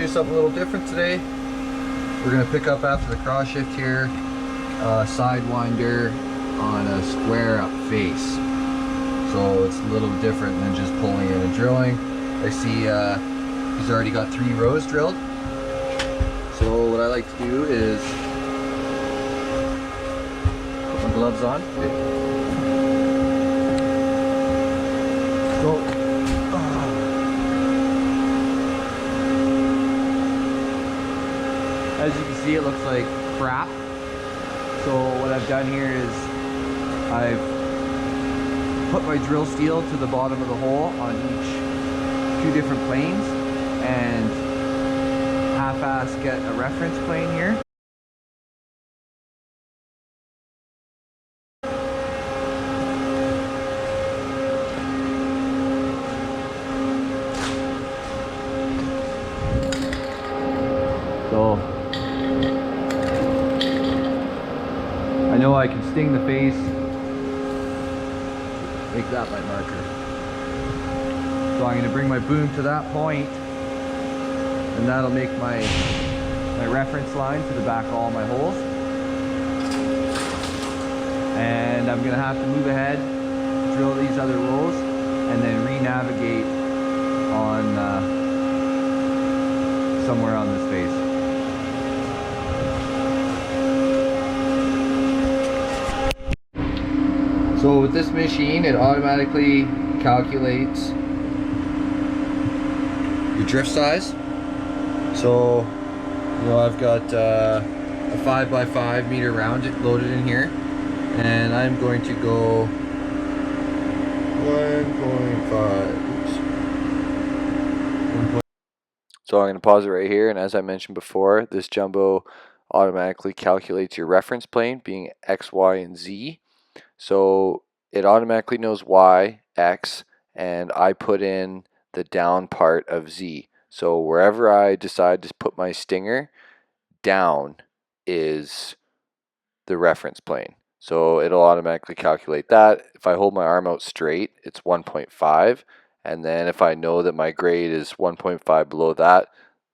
you something a little different today. We're going to pick up after the cross shift here, Sidewinder on a square up face. So it's a little different than just pulling in and drilling. I see he's already got 3 rows drilled. So what I like to do is put my gloves on. So, as you can see, it looks like crap. So what I've done here is I've put my drill steel to the bottom of the hole on each 2 different planes and half-ass get a reference plane here. So I know I can sting the face, make that my marker. So I'm going to bring my boom to that point, and that'll make my reference line to the back of all my holes. And I'm going to have to move ahead, drill these other rows, and then re-navigate on somewhere on this face. So with this machine, it automatically calculates your drift size. So, you know, I've got a 5x5 meter round loaded in here, and I'm going to go 1.5. So I'm going to pause it right here, and as I mentioned before, this Jumbo automatically calculates your reference plane being X, Y, and Z. So it automatically knows Y, X, and I put in the down part of Z. So wherever I decide to put my stinger, down is the reference plane. So it'll automatically calculate that. If I hold my arm out straight, it's 1.5. And then if I know that my grade is 1.5 below that,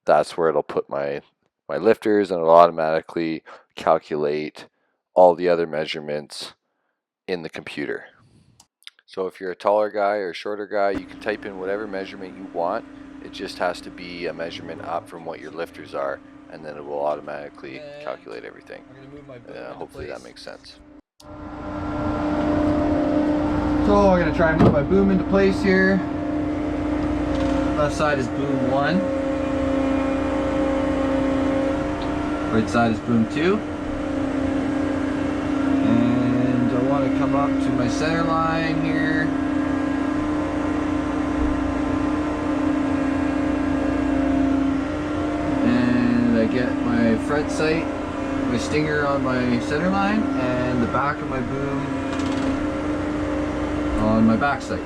that's where it'll put my lifters, and it'll automatically calculate all the other measurements in the computer. So if you're a taller guy or a shorter guy, you can type in whatever measurement you want. It just has to be a measurement up from what your lifters are, and then it will automatically calculate everything. Hopefully that makes sense. So I'm going to try and move my boom into place here. Left side is boom 1. Right side is boom 2. And I want to come up to my center line here. And I get my front sight, my stinger on my center line, and the back of my boom on my back sight.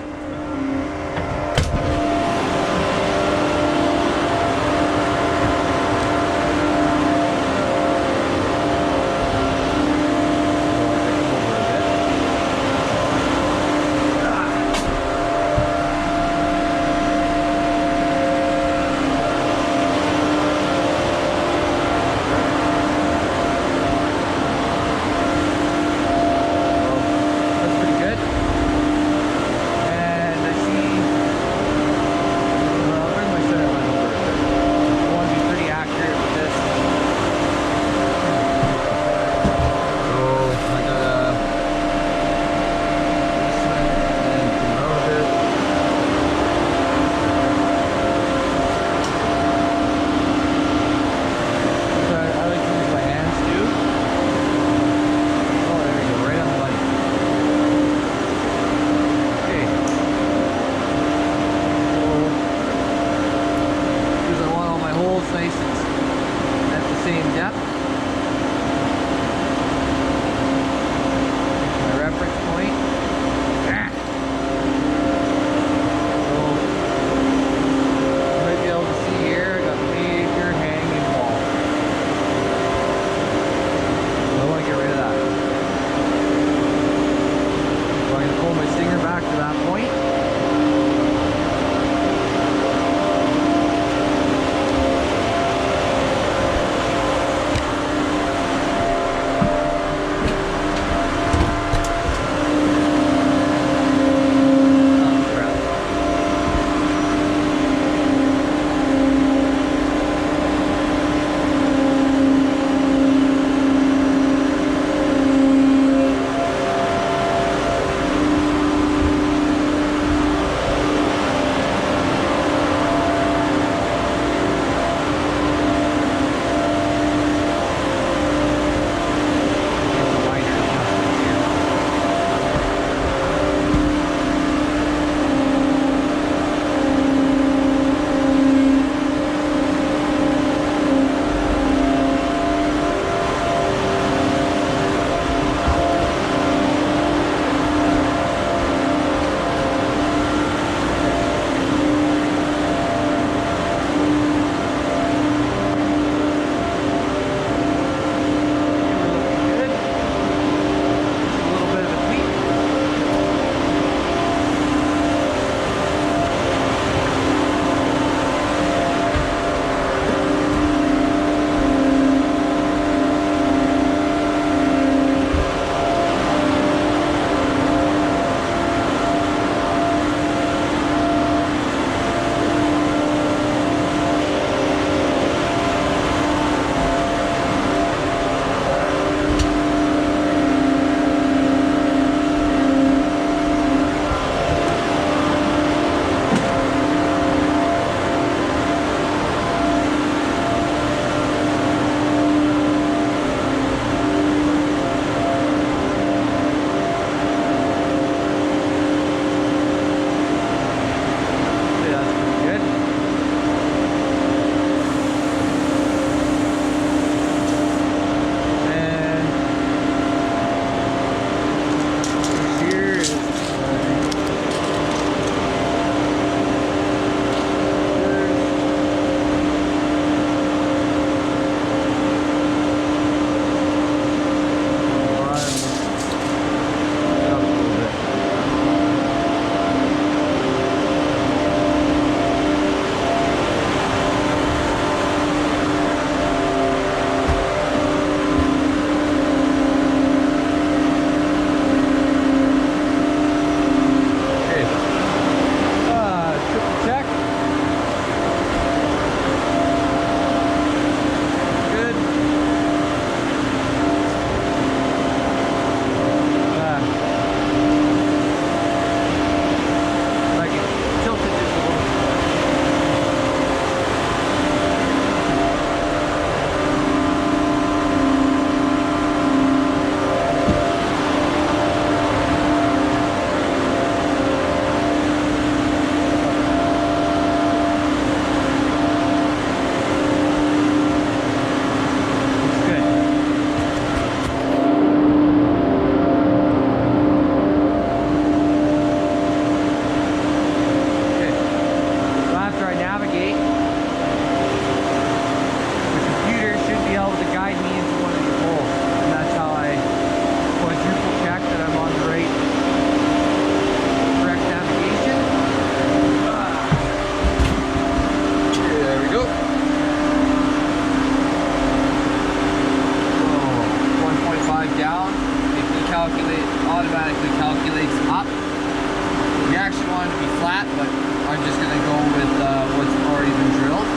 that, but I'm just going to go with what's already been drilled.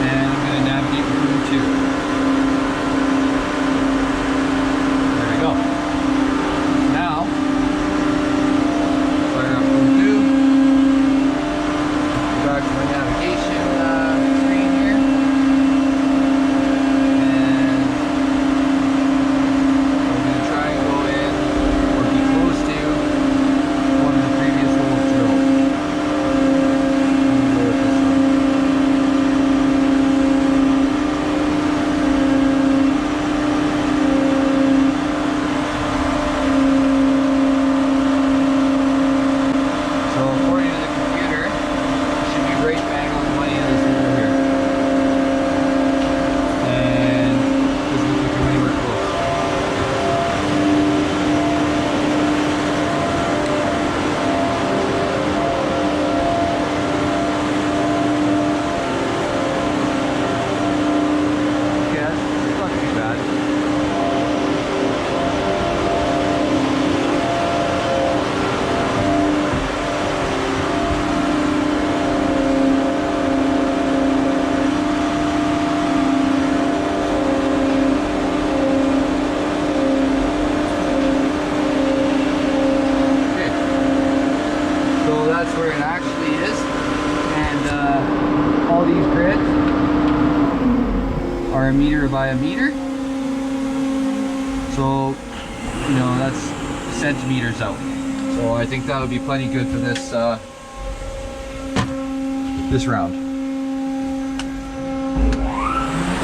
And I'm going to navigate through too. There we go. Now, fire up room 2. Back to my navigation screen here. And I'm going to try and go in or be close to one of the previous holes drilled. I'm going to go with this one. So according to the computer, it should be right bang on the money in this hole here. And doesn't look like I'm anywhere close. Yeah, it's not too bad. Okay, so that's where it actually is, and all these grids are 1 meter by 1 meter, so you know that's centimeters out. So I think that would be plenty good for this this round.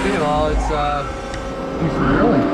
Okay, well let's do some drilling.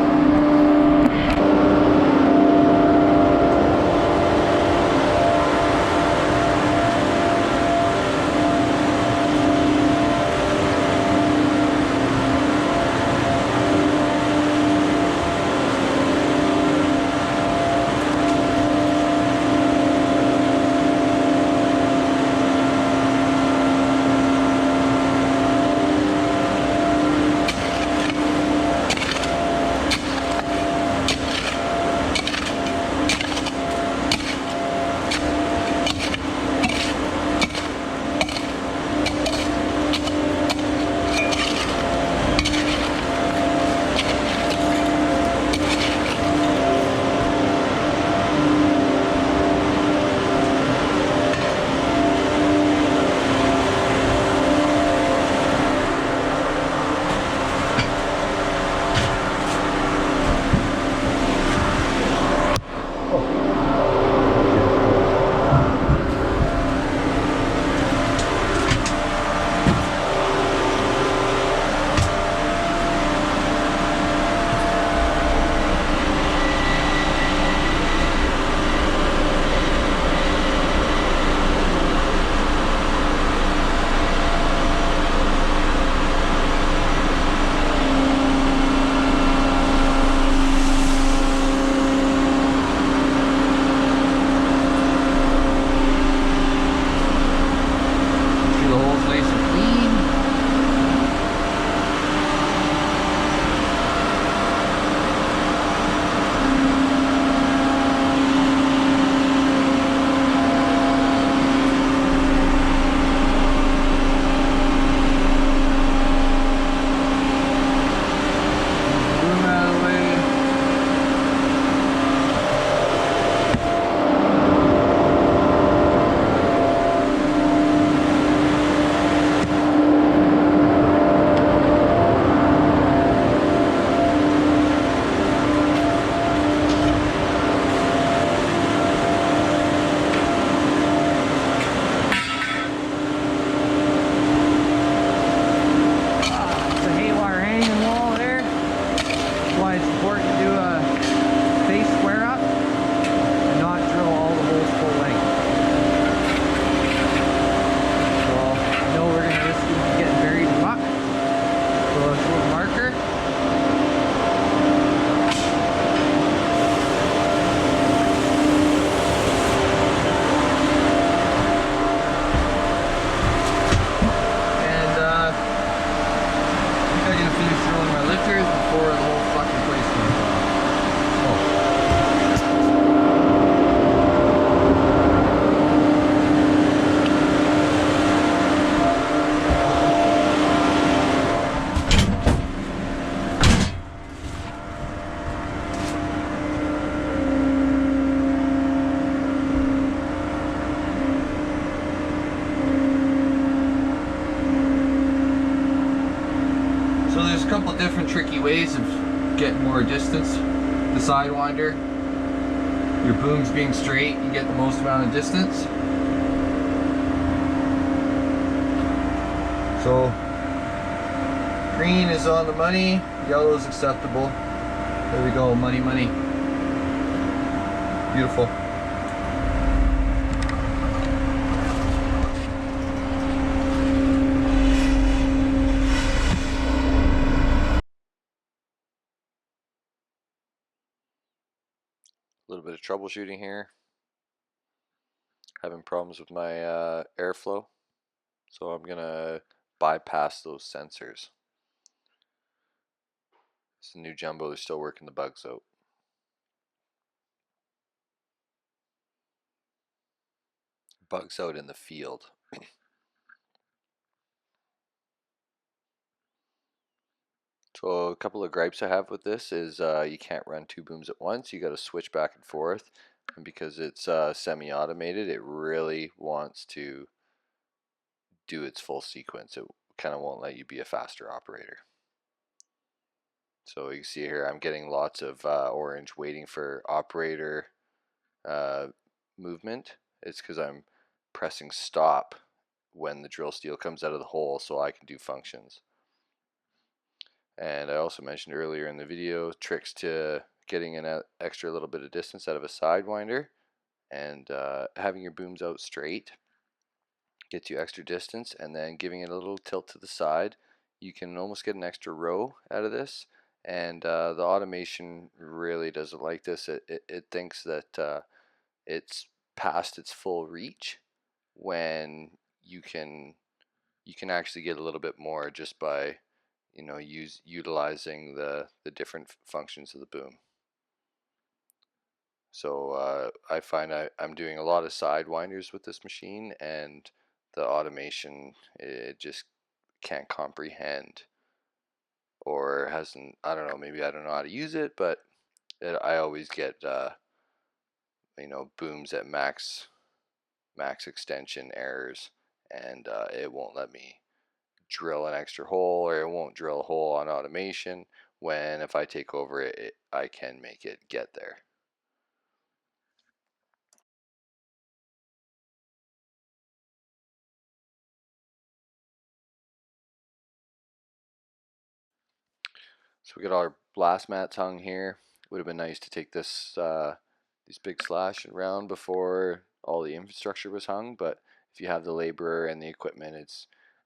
couple different tricky ways of getting more distance. The Sidewinder, your boom's being straight, you get the most amount of distance. So green is on the money, yellow is acceptable. There we go, money, money. Beautiful. A little bit of troubleshooting here. Having problems with my airflow, so I'm gonna bypass those sensors. This new Jumbo is still working the bugs out. Bugs out in the field. So a couple of gripes I have with this is you can't run two booms at once. You got to switch back and forth, and because it's semi-automated, it really wants to do its full sequence. It kind of won't let you be a faster operator. So you see here, I'm getting lots of orange waiting for operator movement. It's because I'm pressing stop when the drill steel comes out of the hole so I can do functions. And I also mentioned earlier in the video tricks to getting an extra little bit of distance out of a Sidewinder, and having your booms out straight gets you extra distance, and then giving it a little tilt to the side, you can almost get an extra row out of this. And the automation really doesn't like this. It thinks that it's past its full reach when you can actually get a little bit more just by utilizing the different functions of the boom. So I find I'm doing a lot of Sidewinders with this machine, and the automation, it just can't comprehend, or hasn't, I don't know, maybe I don't know how to use it, but I always get booms at max extension errors, and it won't let me drill an extra hole, or it won't drill a hole on automation, when if I take over it, I can make it get there. So we got our blast mats hung here. Would have been nice to take this these big slash around before all the infrastructure was hung, but if you have the laborer and the equipment,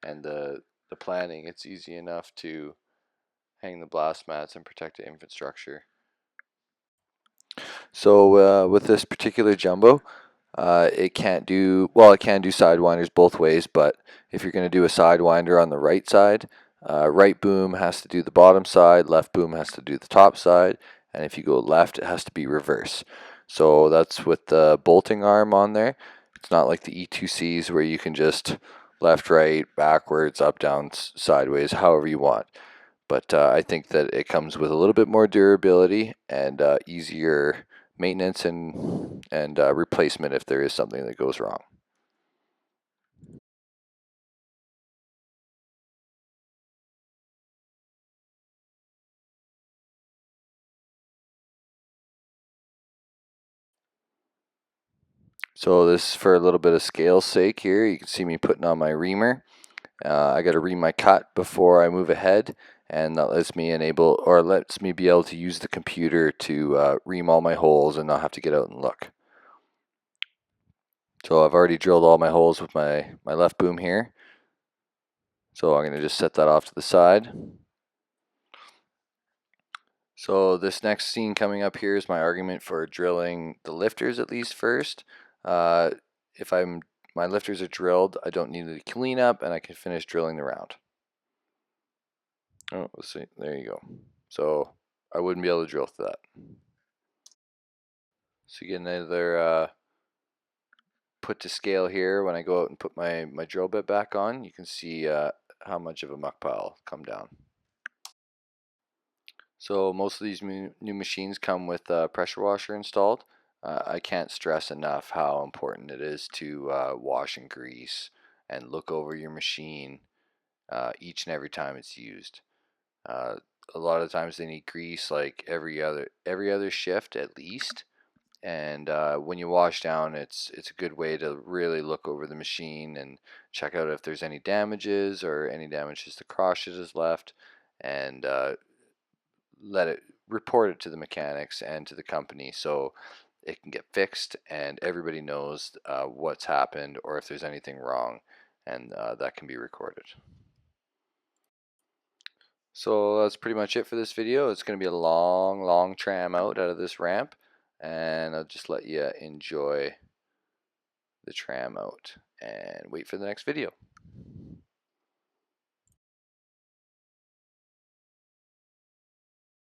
and the planning, it's easy enough to hang the blast mats and protect the infrastructure. So with this particular Jumbo, it can't do, well, it can do Sidewinders both ways, but if you're going to do a Sidewinder on the right side, right boom has to do the bottom side, left boom has to do the top side, and if you go left, it has to be reverse. So that's with the bolting arm on there. It's not like the E2Cs where you can just left, right, backwards, up, down, sideways, however you want. But I think that it comes with a little bit more durability and easier maintenance and replacement if there is something that goes wrong. So this is for a little bit of scale's sake here. You can see me putting on my reamer. I got to ream my cut before I move ahead, and that lets me be able to use the computer to ream all my holes and not have to get out and look. So I've already drilled all my holes with my left boom here. So I'm going to just set that off to the side. So this next scene coming up here is my argument for drilling the lifters at least first. If my lifters are drilled, I don't need to clean up, and I can finish drilling the round. Oh, let's see. There you go. So I wouldn't be able to drill through that. So you get another put to scale here. When I go out and put my drill bit back on, you can see how much of a muck pile come down. So most of these new machines come with a pressure washer installed. I can't stress enough how important it is to wash and grease and look over your machine each and every time it's used. a lot of times they need grease like every other shift at least. And when you wash down, it's a good way to really look over the machine and check out if there's any damages or any damages the cross that is left, and report it to the mechanics and to the company so it can get fixed and everybody knows what's happened or if there's anything wrong, and that can be recorded. So that's pretty much it for this video. It's going to be a long tram out of this ramp, and I'll just let you enjoy the tram out and wait for the next video.